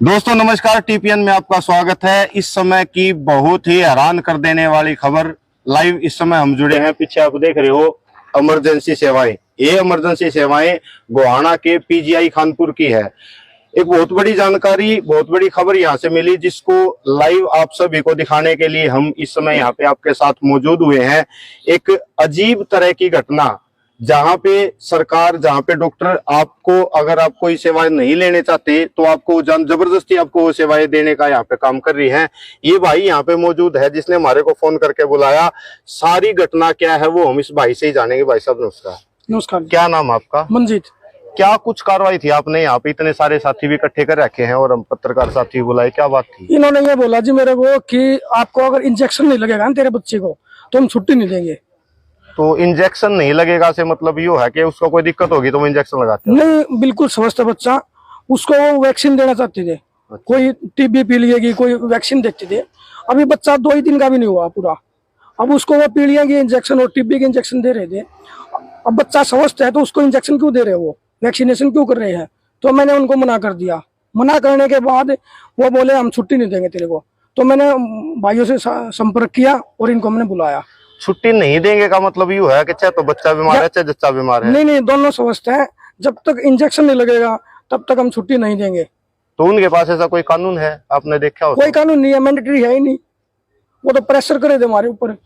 दोस्तों नमस्कार, टीपीएन में आपका स्वागत है। इस समय की बहुत ही हैरान कर देने वाली खबर लाइव इस समय हम जुड़े हैं। पीछे आप देख रहे हो इमरजेंसी सेवाएं। ये इमरजेंसी सेवाएं गोहाना के पीजीआई खानपुर की है। एक बहुत बड़ी जानकारी, बहुत बड़ी खबर यहाँ से मिली, जिसको लाइव आप सभी को दिखाने के लिए हम इस समय यहाँ पे आपके साथ मौजूद हुए हैं। एक अजीब तरह की घटना, जहां पे सरकार, जहां पे डॉक्टर आपको, अगर आप कोई सेवाएं नहीं लेने चाहते तो आपको जबरदस्ती आपको वो सेवाएं देने का यहाँ पे काम कर रही है। ये भाई यहाँ पे मौजूद है जिसने हमारे को फोन करके बुलाया। सारी घटना क्या है वो हम इस भाई से ही जानेंगे। भाई साहब नमस्कार। नमस्कार। क्या नाम आपका? मंजीत। क्या कुछ कार्रवाई थी? आपने यहाँ पे इतने सारे साथी भी इकट्ठे कर रखे हैं और हम पत्रकार साथी बुलाए, क्या बात थी? इन्होंने ये बोला जी मेरे को कि आपको अगर इंजेक्शन नहीं लगेगा ना तेरे बच्चे को तो हम छुट्टी नहीं देंगे। तो इंजेक्शन नहीं लगेगा से मतलब यो है कि उसको कोई दिक्कत होगी तो वो इंजेक्शन लगाते हैं? नहीं, बिल्कुल स्वस्थ बच्चा, उसको वो वैक्सीन देना चाहते थे। कोई टीबी पी लिएगी, कोई वैक्सीन देते थे। अभी बच्चा 2 ही दिन का भी नहीं हुआ पूरा, अब उसको वो पी लिएगी इंजेक्शन और टीबी के इंजेक्शन दे रहे थे। अब बच्चा स्वस्थ है तो उसको इंजेक्शन क्यों दे रहे हो, वो वैक्सीनेशन क्यों कर रहे हैं? तो मैंने उनको मना कर दिया। मना करने के बाद वो बोले हम छुट्टी नहीं देंगे तेरे को। तो मैंने भाइयों से संपर्क किया और इनको मैंने बुलाया। छुट्टी नहीं देंगे का मतलब यू है कि चाहे तो बच्चा बीमार है चाहे जच्चा बीमार है? नहीं, दोनों स्वस्थ हैं। जब तक इंजेक्शन नहीं लगेगा तब तक हम छुट्टी नहीं देंगे। तो उनके पास ऐसा कोई कानून है? आपने देखा हो? कोई कानून नहीं है, मैंडेटरी है ही नहीं। वो तो प्रेशर करे थे हमारे ऊपर।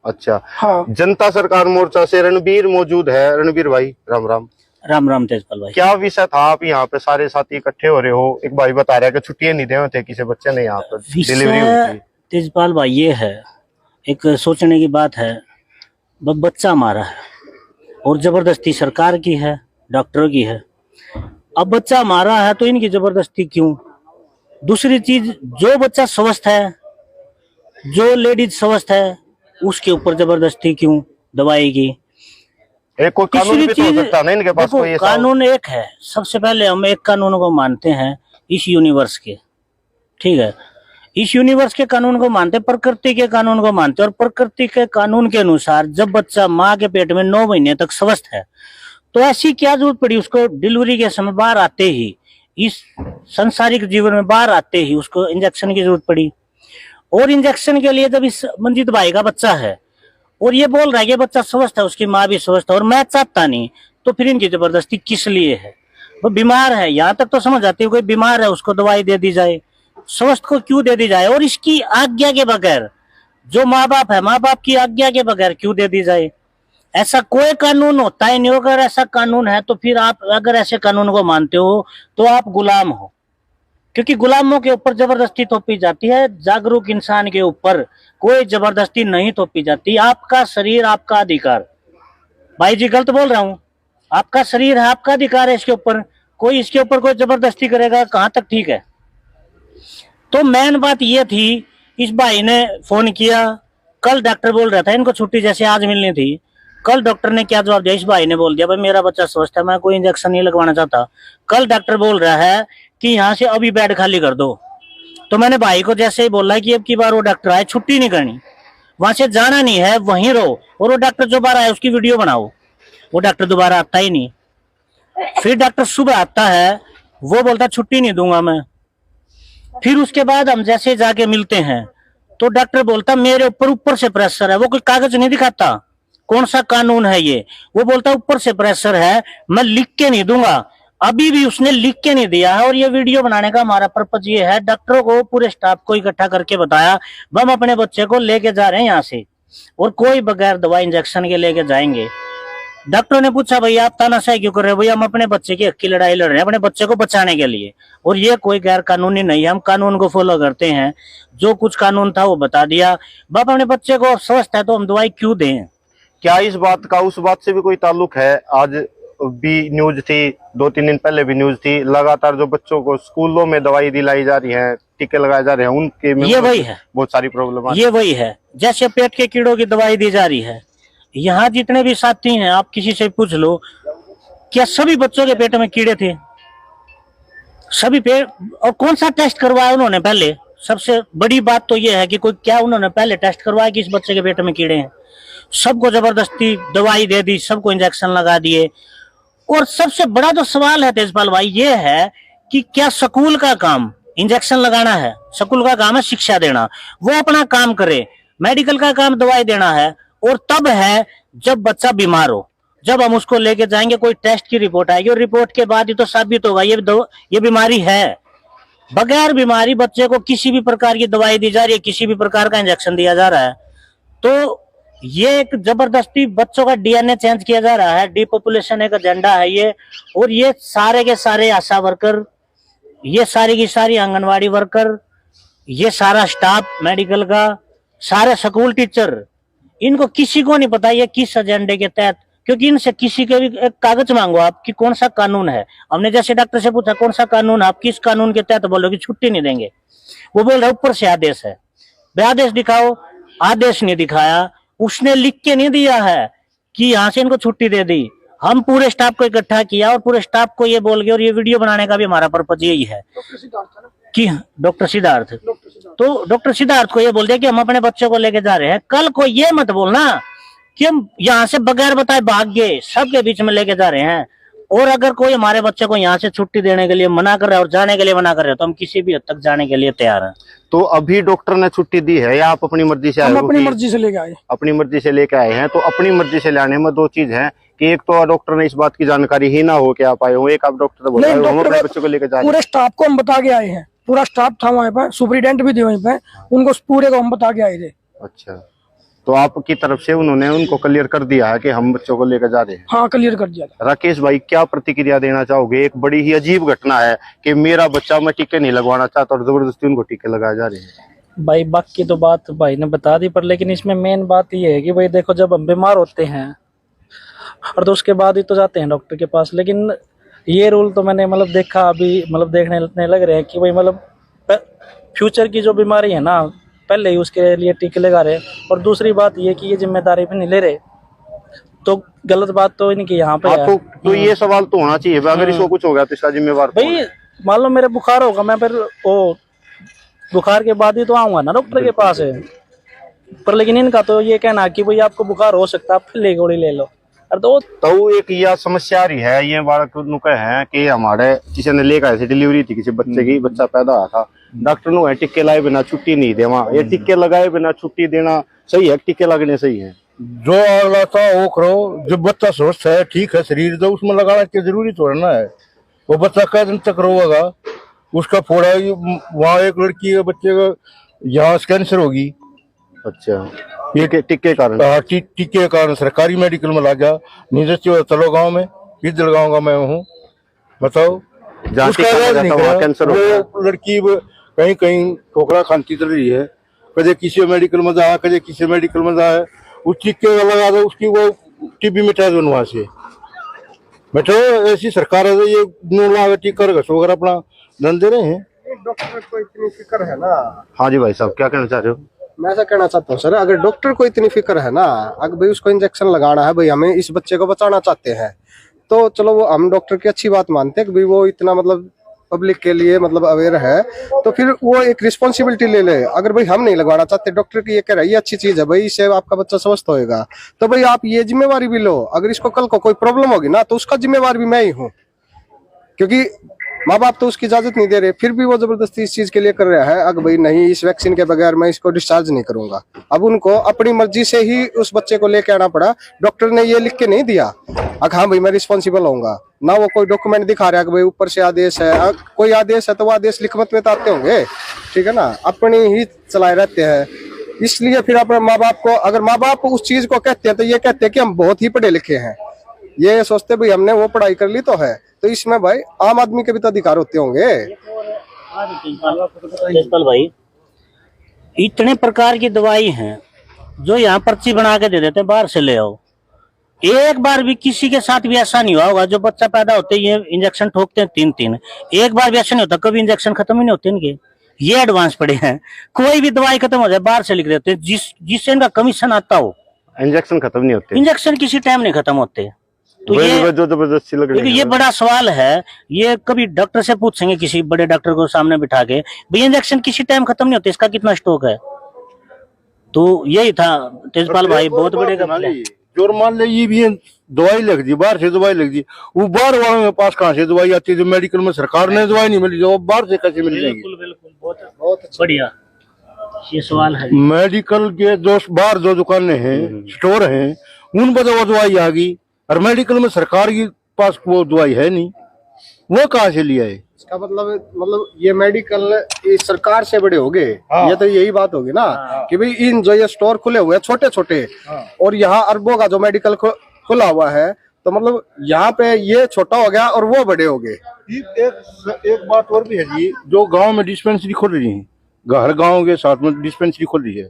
अच्छा, हाँ। जनता सरकार मोर्चा से रणबीर मौजूद है। रणबीर भाई राम राम। राम राम तेजपाल भाई। क्या विषय था? आप यहाँ पे सारे साथी इकट्ठे हो रहे हो। एक भाई बता रहा है कि छुट्टियां नहीं दे थे, किसी बच्चे ने यहाँ पर डिलीवरी हुई थी। तेजपाल भाई ये है, एक सोचने की बात है। बच्चा मारा है और जबरदस्ती सरकार की है, डॉक्टरों की है। अब बच्चा मारा है तो इनकी जबरदस्ती क्यों? दूसरी चीज, जो बच्चा स्वस्थ है, जो लेडीज स्वस्थ है, उसके ऊपर जबरदस्ती क्यों दवाई की? एक कोई कानून भी तो हो सकता है ना इनके पास? कोई कानून एक है। सबसे पहले हम एक कानून को मानते हैं, इस यूनिवर्स के, ठीक है, इस यूनिवर्स के कानून को मानते, प्रकृति के कानून को मानते। और प्रकृति के कानून के अनुसार जब बच्चा माँ के पेट में 9 महीने तक स्वस्थ है तो ऐसी क्या जरूरत पड़ी उसको डिलीवरी के समय, बाहर आते ही, इस संसारिक जीवन में बाहर आते ही उसको इंजेक्शन की जरूरत पड़ी? और इंजेक्शन के लिए जब इस मंजीत भाई का बच्चा है और ये बोल रहा है कि बच्चा स्वस्थ है, उसकी माँ भी स्वस्थ है और मैं चाहता नहीं, तो फिर इनकी जबरदस्ती किस लिए है? वो बीमार है, यहाँ तक तो समझ आती है, कोई बीमार है उसको दवाई दे दी जाए, स्वस्थ को क्यों दे दी जाए? और इसकी आज्ञा के बगैर, जो माँ बाप है, माँ बाप की आज्ञा के बगैर क्यों दे दी जाए? ऐसा कोई कानून होता है नहीं। अगर ऐसा कानून है तो फिर आप, अगर ऐसे कानून को मानते हो तो आप गुलाम हो, क्योंकि गुलामों के ऊपर जबरदस्ती थोपी जाती है। जागरूक इंसान के ऊपर कोई जबरदस्ती नहीं थोपी जाती। आपका शरीर, आपका अधिकार। भाई जी गलत बोल रहा हूँ? आपका शरीर है, आपका अधिकार है, इसके ऊपर कोई, इसके ऊपर कोई जबरदस्ती करेगा कहाँ तक ठीक है? तो मेन बात ये थी, इस भाई ने फोन किया, कल डॉक्टर बोल रहा था इनको छुट्टी जैसे आज मिलनी थी। कल डॉक्टर ने क्या जवाब दिया? इस भाई ने बोल दिया भाई मेरा बच्चा स्वस्थ है, मैं कोई इंजेक्शन नहीं लगवाना चाहता। कल डॉक्टर बोल रहा है कि यहाँ से अभी बेड खाली कर दो। तो मैंने भाई को जैसे ही बोला कि अब की बार वो डॉक्टर आए, छुट्टी नहीं करनी, वहां से जाना नहीं है, वहीं रहो। और वो डॉक्टर जो बार आए उसकी वीडियो बनाओ। वो डॉक्टर दोबारा आता ही नहीं। फिर डॉक्टर सुबह आता है, वो बोलता छुट्टी नहीं दूंगा मैं। फिर उसके बाद हम जैसे जाके मिलते हैं तो डॉक्टर बोलता मेरे ऊपर से प्रेशर है। वो कोई कागज नहीं दिखाता, कौन सा कानून है ये? वो बोलता ऊपर से प्रेशर है, मैं लिख के नहीं दूंगा। अभी भी उसने लिख के नहीं दिया है। और ये वीडियो बनाने का हमारा पर्पज ये है, डॉक्टरों को, पूरे स्टाफ को इकट्ठा करके बताया हम अपने बच्चे को लेके जा रहे हैं यहाँ से, और कोई बगैर दवा इंजेक्शन के लेके जाएंगे। डॉक्टरों ने पूछा भाई आप तानाशाही क्यों कर रहे हो? भाई हम अपने बच्चे की हक की लड़ाई लड़ रहे हैं, अपने बच्चे को बचाने के लिए। और ये कोई गैर कानूनी नहीं है, हम कानून को फॉलो करते हैं। जो कुछ कानून था वो बता दिया। बाप अपने बच्चे को स्वस्थ है तो हम दवाई क्यों दें? क्या इस बात का उस बात से भी कोई ताल्लुक है? आज भी न्यूज थी, 2-3 दिन पहले भी न्यूज थी, लगातार जो बच्चों को स्कूलों में दवाई दिलाई जा रही है, टीके लगाए जा रहे हैं, उनके में ये वही है, बहुत सारी प्रॉब्लम। ये वही है। जैसे पेट के कीड़ों की दवाई दी जा रही है, यहाँ जितने भी साथी हैं आप किसी से पूछ लो, क्या सभी बच्चों के पेट में कीड़े थे? सभी पेट। और कौन सा टेस्ट करवाया उन्होंने पहले? सबसे बड़ी बात तो ये है कि कोई, क्या उन्होंने पहले टेस्ट करवाया कि इस बच्चे के पेट में कीड़े हैं? सबको जबरदस्ती दवाई दे दी, सबको इंजेक्शन लगा दिए। और सबसे बड़ा जो सवाल है तेजपाल भाई ये है कि क्या स्कूल का काम इंजेक्शन लगाना है, स्कूल का काम है शिक्षा देना, वो अपना काम करे, मेडिकल का काम दवाई देना है। और तब है जब बच्चा बीमार हो, जब हम उसको लेके जाएंगे, कोई टेस्ट की रिपोर्ट आएगी और रिपोर्ट के बाद ही तो साबित होगा ये बीमारी है। बगैर बीमारी बच्चे को किसी भी प्रकार की दवाई दी जा रही है, किसी भी प्रकार का इंजेक्शन दिया जा रहा है, तो ये एक जबरदस्ती बच्चों का डीएनए चेंज किया जा रहा है। डिपॉपुलेशन एक एजेंडा है ये। और ये सारे के सारे आशा वर्कर, ये सारी की सारी आंगनवाड़ी वर्कर, ये सारा स्टाफ मेडिकल का, सारे स्कूल टीचर, इनको किसी को नहीं पता ये किस एजेंडे के तहत, क्योंकि इनसे किसी के भी एक कागज मांगो आप कि कौन सा कानून है। हमने जैसे डॉक्टर से पूछा कौन सा कानून है, आप किस कानून के तहत बोलोगे छुट्टी नहीं देंगे, वो बोल रहे ऊपर से आदेश है। आदेश दिखाओ, आदेश नहीं दिखाया, उसने लिख के नहीं दिया है कि यहाँ से इनको छुट्टी दे दी। हम पूरे स्टाफ को इकट्ठा किया और पूरे स्टाफ को ये बोल गए, और ये वीडियो बनाने का भी हमारा पर्पज यही है कि डॉक्टर सिद्धार्थ, तो डॉक्टर सिद्धार्थ को ये बोल दिया कि हम अपने बच्चों को लेके जा रहे हैं। कल को ये मत बोलना कि हम यहाँ से बगैर बताए भाग गए, सबके बीच में लेके जा रहे हैं। और अगर कोई हमारे बच्चे को यहाँ से छुट्टी देने के लिए मना कर रहा है और जाने के लिए मना कर रहे हो, तो हम किसी भी हद तक जाने के लिए तैयार हैं। तो अभी डॉक्टर ने छुट्टी दी है या आप अपनी मर्जी से आए हम हो? अपनी मर्जी से लेके आए। अपनी मर्जी से लेके आए हैं। तो अपनी मर्जी से लाने में दो चीज है कि एक तो डॉक्टर ने इस बात की जानकारी ही ना हो कि आप आए हो, एक आप डॉक्टर बोल रहे हो हम अपने बच्चों को लेकर जा रहे हैं। पूरे स्टाफ को हम बता के आए हैं, पूरा स्टाफ था वहाँ पे, सुपरिटेंडेंट भी थे वहीं पे, उनको पूरे को हम बता के आए थे। अच्छा, तो आपकी तरफ से उन्होंने उनको क्लियर कर दिया है कि हम बच्चों को लेकर जा रहे हैं? हाँ, क्लियर कर दिया था। राकेश भाई, क्या प्रतिक्रिया देना चाहोगे? एक बड़ी ही अजीब घटना है कि मेरा बच्चा, मैं टीके नहीं लगवाना चाहता और जबरदस्ती उनको टीके लगाए जा रहे हैं। भाई बाकी तो बात भाई ने बता दी, पर लेकिन इसमें मेन बात ये है कि भाई देखो, जब हम बीमार होते हैं और तो उसके बाद ही तो जाते हैं डॉक्टर के पास। लेकिन ये रूल तो मैंने मतलब देखा, अभी मतलब देखने लग रहे हैं कि भाई मतलब फ्यूचर की जो बीमारी है ना, पहले ही उसके लिए टीके लगा रहे। और दूसरी बात ये कि ये जिम्मेदारी भी नहीं ले रहे, तो गलत बात तो इनकी यहाँ पे है। तो ये सवाल तो होना चाहिए, अगर इसको कुछ हो गया तो इसका जिम्मेवार कौन भाई है? मान लो मेरे बुखार होगा, मैं फिर वो बुखार के बाद ही तो आऊंगा ना डॉक्टर के पास है। पर लेकिन इनका तो ये कहना कि भाई आपको बुखार हो सकता है, आप ले गोली ले लो। तो एक यह समस्या रही है, ये बात नुके है कि हमारे किसी ने लेकर ऐसी डिलीवरी थी किसी बच्चे की, बच्चा पैदा हुआ था, डॉक्टर ने टीके लाए बिना छुट्टी नहीं देवा। ये टीके लगाए बिना छुट्टी देना सही है? टीके लगने सही है? जो अगला था वो करो, जब बच्चा स्वस्थ है, ठीक है शरीर, तो उसमें लगाना की जरूरी थोड़ा ना है। वो बच्चा कई दिन तक रोएगा, उसका फोड़ा, वहाँ एक लड़की के बच्चे का यहाँ कैंसर होगी। अच्छा, ये टीके के कारण? टीके के कारण सरकारी मेडिकल में लाजा, नीचे चलो गाँव में, इधर गाँव का मैं हूँ, बताओ उसका इलाज नहीं करा। वो लड़की कहीं कहीं ठोकरा खाती चल रही है, कदे किसी मेडिकल में जाए, कदे किसी मेडिकल में जाए, उस टीके लगा दो, उसकी वो टीबी मिटा दो वहां से। बैठो, ऐसी सरकार है, ये 9 लाख टीका वगैरह अपना धन दे रहे हैं। डॉक्टर को इतनी फिक्र है ना। हाँ जी भाई साहब, क्या कहना चाह रहे हो? मैं ऐसा कहना चाहता हूँ सर, अगर डॉक्टर को इतनी फिक्र है ना, अगर भाई उसको इंजेक्शन लगाना है, भाई हमें इस बच्चे को बचाना चाहते हैं, तो चलो वो हम डॉक्टर की अच्छी बात मानते हैं कि भाई वो इतना मतलब पब्लिक के लिए मतलब अवेयर है, तो फिर वो एक रिस्पॉन्सिबिलिटी ले ले। अगर भाई हम नहीं लगवाना चाहते, डॉक्टर की ये कह रहा है ये अच्छी चीज है भाई, इससे आपका बच्चा स्वस्थ होएगा, तो भाई आप ये जिम्मेवारी भी लो। अगर इसको कल को कोई प्रॉब्लम होगी ना, तो उसका जिम्मेवार भी मैं ही हूँ, क्योंकि माँ बाप तो उसकी इजाजत नहीं दे रहे, फिर भी वो जबरदस्ती इस चीज के लिए कर रहा है। अगर भाई नहीं, इस वैक्सीन के बगैर मैं इसको डिस्चार्ज नहीं करूंगा। अब उनको अपनी मर्जी से ही उस बच्चे को लेके आना पड़ा, डॉक्टर ने ये लिख के नहीं दिया अगर हाँ भाई मैं रिस्पॉन्सिबल होऊंगा ना। वो कोई डॉक्यूमेंट दिखा रहा है कि भाई ऊपर से आदेश है, कोई आदेश है तो वो आदेश लिखमत में तो आते होंगे, ठीक है ना, अपनी ही चलाए रहते हैं। इसलिए फिर अपने माँ बाप को, अगर माँ बाप उस चीज को कहते हैं तो ये कहते हैं कि हम बहुत ही पढ़े लिखे हैं, ये सोचते भाई हमने वो पढ़ाई कर ली तो है, तो इसमें भाई आम आदमी के भी तो अधिकार होते होंगे। तेजपाल भाई, इतने प्रकार की दवाई हैं जो यहाँ पर्ची बना के दे देते हैं, बाहर से ले आओ। एक बार भी किसी के साथ भी ऐसा नहीं हुआ होगा, जो बच्चा पैदा होते ही ये इंजेक्शन ठोकते हैं 3-3, एक बार भी ऐसा नहीं होता, कभी इंजेक्शन खत्म ही नहीं होते इनके। ये एडवांस पड़े हैं, कोई भी दवाई खत्म हो जाए बाहर से लिख देते हैं, जिससे इनका कमीशन आता हो। इंजेक्शन खत्म नहीं होते, इंजेक्शन किसी टाइम नहीं खत्म होते। तो ये जो जबरदस्ती लग रही है, ये बड़ा सवाल है। ये कभी डॉक्टर से पूछेंगे, किसी बड़े डॉक्टर को सामने बिठा के, भाई इंजेक्शन किसी टाइम खत्म नहीं होते, इसका कितना स्टॉक है? तो यही था तेजपाल भाई, बहुत बड़े जोर मान ले, ये भी दवाई लिख दी, बाहर से दवाई लिख दी, वो बाहर वालों के पास कहाँ से दवाई आती है? जो मेडिकल में सरकार ने दवाई नहीं मिली, जो बाहर से कैसे मिल जाएगी? बिल्कुल बिल्कुल, बहुत बढ़िया ये सवाल है। मेडिकल के जो बाहर जो दुकानें हैं, स्टोर हैं, उन पर वो दवाई आ गई, और मेडिकल में सरकार के पास वो दवाई है नहीं, वो कहाँ से लिया है? इसका मतलब ये मेडिकल इस सरकार से बड़े हो गए। ये तो यही बात होगी ना कि भाई इन जो ये स्टोर खुले हुए हैं छोटे छोटे, और यहाँ अरबों का जो मेडिकल खुला हुआ है, तो मतलब यहाँ पे ये छोटा हो गया और वो बड़े हो गए। एक बात और भी है जी, जो गांव में डिस्पेंसरी खुल रही है, हर गांव के साथ में डिस्पेंसरी खुल रही है,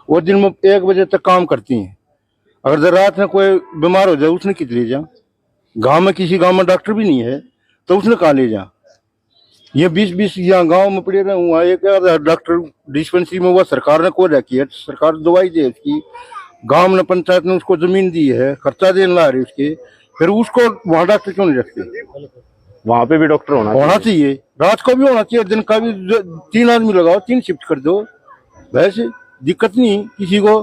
वो दिन में 1 बजे तक काम करती हैं। अगर रात में कोई बीमार हो जाए, उसने किस ले जा? गांव में किसी गांव में डॉक्टर भी नहीं है, तो उसने कहाँ ले जा? ये 20-20 यहाँ गांव में पड़े रहे, वहाँ एक डॉक्टर डिस्पेंसरी में हुआ, सरकार ने को रखी है, सरकार दवाई दे उसकी, गांव में पंचायत ने उसको जमीन दी है, खर्चा देने ला रही उसके, फिर उसको वहाँ डॉक्टर क्यों नहीं रखते? वहाँ पे भी डॉक्टर होना चाहिए, रात को भी होना चाहिए, दिन का भी। 3 आदमी लगाओ, 3 शिफ्ट कर दो, वैसे दिक्कत नहीं किसी को।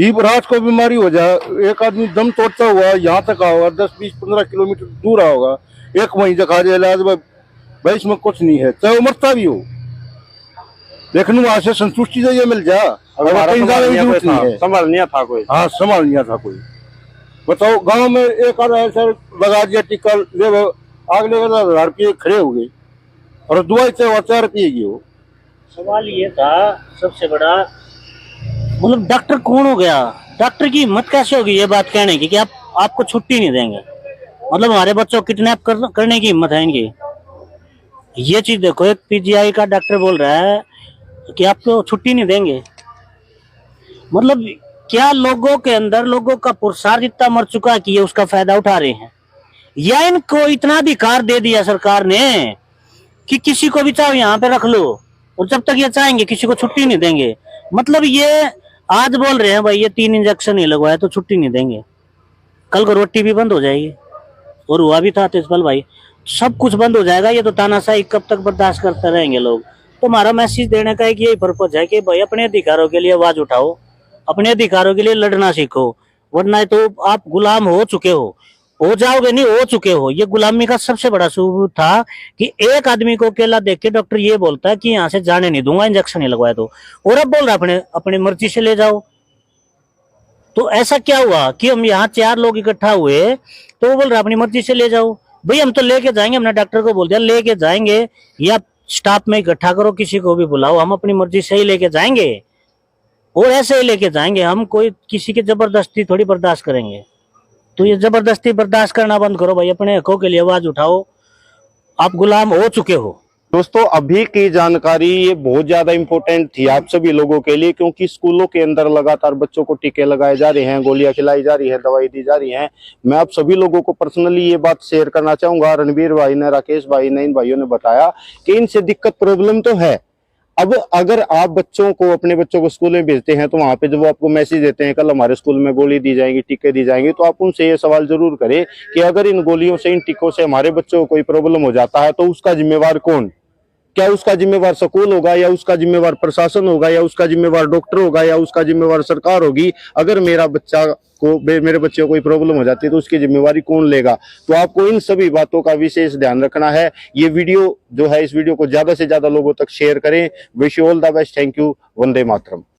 ये रात को बीमारी हो जाए, एक आदमी दम तोड़ता हुआ यहाँ तक आओगा, 10-20-15 किलोमीटर दूर आओगा, एक वहीं तक आ जाए इलाज, भाई इसमें कुछ नहीं है, चाहे वो मरता भी हो, लेकिन वहां से संतुष्टि तो ये मिल जा। संभाल नहीं था कोई। हाँ, संभाल नहीं था कोई। बताओ, गांव में एक आधा ऐसा लगा दिया टिक्का, ले अगले 1000 रुपये खड़े हो गए, और दवाई 4 रुपये की हो। सवाल ये था सबसे बड़ा, मतलब डॉक्टर कौन हो गया? डॉक्टर की हिम्मत कैसे होगी ये बात कहने की कि आपको छुट्टी नहीं देंगे? मतलब हमारे बच्चों को किडनैप करने की हिम्मत है इनकी। ये चीज देखो, एक पीजीआई का डॉक्टर बोल रहा है कि आपको छुट्टी नहीं देंगे। मतलब क्या लोगों के अंदर लोगों का पुरुषार्थ इतना मर चुका है कि ये उसका फायदा उठा रहे हैं, या इनको इतना अधिकार दे दिया सरकार ने कि किसी को भी चाहो यहाँ पे रख लो, और जब तक ये चाहेंगे किसी को छुट्टी नहीं देंगे। मतलब ये आज बोल रहे हैं भाई ये 3 इंजेक्शन नहीं लगवाया तो छुट्टी नहीं देंगे, कल को रोटी भी बंद हो जाएगी, और हुआ भी था तेजपाल भाई, सब कुछ बंद हो जाएगा। ये तो तानाशाही कब तक बर्दाश्त करते रहेंगे लोग? तो हमारा मैसेज देने का एक यही पर्पज है कि भाई अपने अधिकारों के लिए आवाज उठाओ, अपने अधिकारों के लिए लड़ना सीखो, वरना तो आप गुलाम हो चुके हो जाओगे, नहीं हो चुके हो। ये गुलामी का सबसे बड़ा सबूत था कि एक आदमी को अकेला देख के डॉक्टर ये बोलता है कि यहाँ से जाने नहीं दूंगा इंजेक्शन नहीं लगवाया तो, और अब बोल रहा है अपनी मर्जी से ले जाओ। तो ऐसा क्या हुआ कि हम यहाँ 4 लोग इकट्ठा हुए तो वो बोल रहा अपनी मर्जी से ले जाओ? भाई हम तो लेके जाएंगे, हमने डॉक्टर को बोल दिया लेके जाएंगे, या स्टाफ में इकट्ठा करो, किसी को भी बुलाओ, हम अपनी मर्जी से ही लेके जाएंगे, और ऐसे ही लेके जाएंगे। हम कोई किसी की जबरदस्ती थोड़ी बर्दाश्त करेंगे। तो ये जबरदस्ती बर्दाश्त करना बंद करो भाई, अपने हकों के लिए आवाज उठाओ, आप गुलाम हो चुके हो। दोस्तों, अभी की जानकारी ये बहुत ज्यादा इम्पोर्टेंट थी आप सभी लोगों के लिए, क्योंकि स्कूलों के अंदर लगातार बच्चों को टीके लगाए जा रहे हैं, गोलियां खिलाई जा रही है, दवाई दी जा रही है। मैं आप सभी लोगों को पर्सनली ये बात शेयर करना चाहूंगा। रणबीर भाई ने, राकेश भाई ने, इन भाइयों ने बताया कि इनसे दिक्कत प्रॉब्लम तो है। अब अगर आप बच्चों को, अपने बच्चों को स्कूल में भेजते हैं, तो वहां पे जब वो आपको मैसेज देते हैं कल हमारे स्कूल में गोली दी जाएगी, टीके दी जाएंगे, तो आप उनसे ये सवाल जरूर करें कि अगर इन गोलियों से, इन टीकों से हमारे बच्चों को कोई प्रॉब्लम हो जाता है तो उसका जिम्मेवार कौन? क्या उसका जिम्मेवार स्कूल होगा, या उसका जिम्मेवार प्रशासन होगा, या उसका जिम्मेवार डॉक्टर होगा, या उसका जिम्मेवार सरकार होगी? अगर मेरे बच्चे को कोई प्रॉब्लम हो जाती है तो उसकी जिम्मेवारी कौन लेगा? तो आपको इन सभी बातों का विशेष ध्यान रखना है। ये वीडियो जो है, इस वीडियो को ज्यादा से ज्यादा लोगों तक शेयर करें। Wish you all the best. Thank you. Vande Mataram.